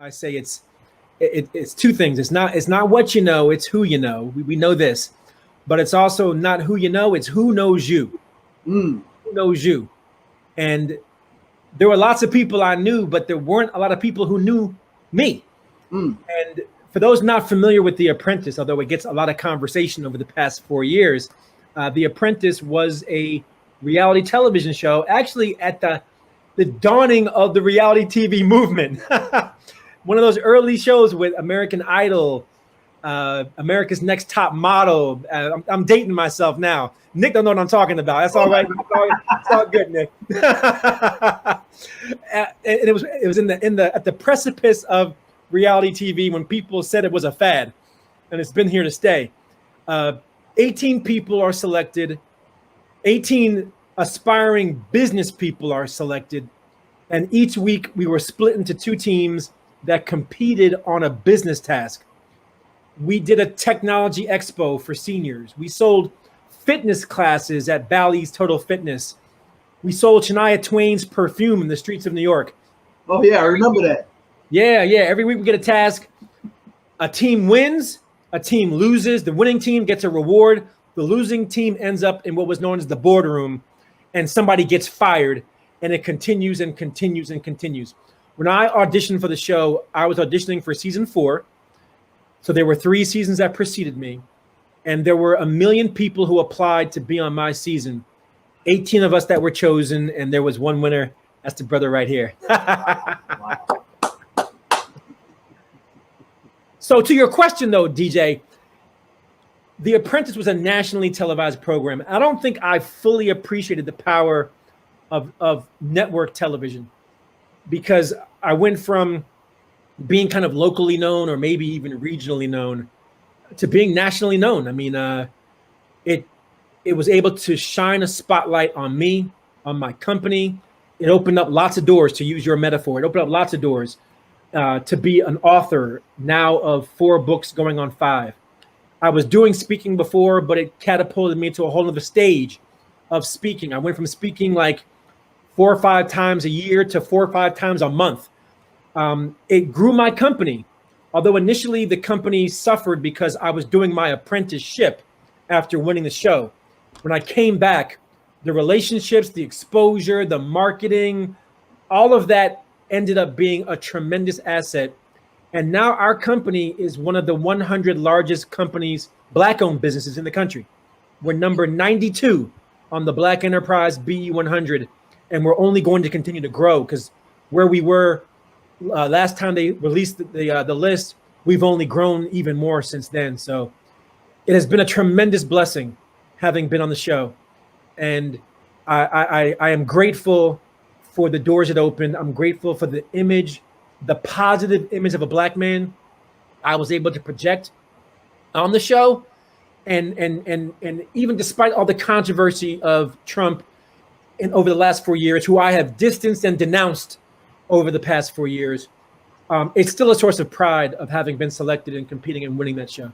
I say it's two things. It's not what you know, it's who you know. We know this, but it's also not who you know, it's who knows you. Who knows you? And there were lots of people I knew, but there weren't a lot of people who knew me. And for those not familiar with The Apprentice, although it gets a lot of conversation over the past 4 years, The Apprentice was a reality television show, actually at the dawning of the reality TV movement. One of those early shows with American Idol, America's Next Top Model. I'm dating myself now. Nick don't know what I'm talking about. That's all right. It's all good, Nick. And it was at the precipice of reality TV when people said it was a fad, and it's been here to stay. 18 people are selected. 18 aspiring business people are selected, and each week we were split into two teams that competed on a business task. We did a technology expo for seniors. We sold fitness classes at Bally's Total Fitness. We sold Shania Twain's perfume in the streets of New York. Oh yeah, I remember that. Yeah. Every week we get a task. A team wins, a team loses. The winning team gets a reward. The losing team ends up in what was known as the boardroom, and somebody gets fired, and it continues and continues and continues. When I auditioned for the show, I was auditioning for season 4. So there were 3 seasons that preceded me, and there were 1 million people who applied to be on my season. 18 of us that were chosen, and there was one winner. That's the brother right here. Wow. So to your question, though, DJ, The Apprentice was a nationally televised program. I don't think I fully appreciated the power of network television, because I went from being kind of locally known or maybe even regionally known to being nationally known. I mean, it was able to shine a spotlight on me, on my company. It opened up lots of doors, to use your metaphor. It opened up lots of doors to be an author now of 4 books going on 5. I was doing speaking before, but it catapulted me to a whole other stage of speaking. I went from speaking like 4 or 5 times a year to 4 or 5 times a month. It grew my company, although initially the company suffered because I was doing my apprenticeship after winning the show. When I came back, the relationships, the exposure, the marketing, all of that ended up being a tremendous asset. And now our company is one of the 100 largest companies, Black-owned businesses in the country. We're number 92 on the Black Enterprise BE 100, and we're only going to continue to grow, because where we were last time they released the list, we've only grown even more since then. So it has been a tremendous blessing having been on the show, and I am grateful for the doors it opened. I'm grateful for the image, the positive image of a Black man I was able to project on the show. And even despite all the controversy of Trump over the last 4 years, who I have distanced and denounced over the past 4 years, it's still a source of pride of having been selected and competing and winning that show.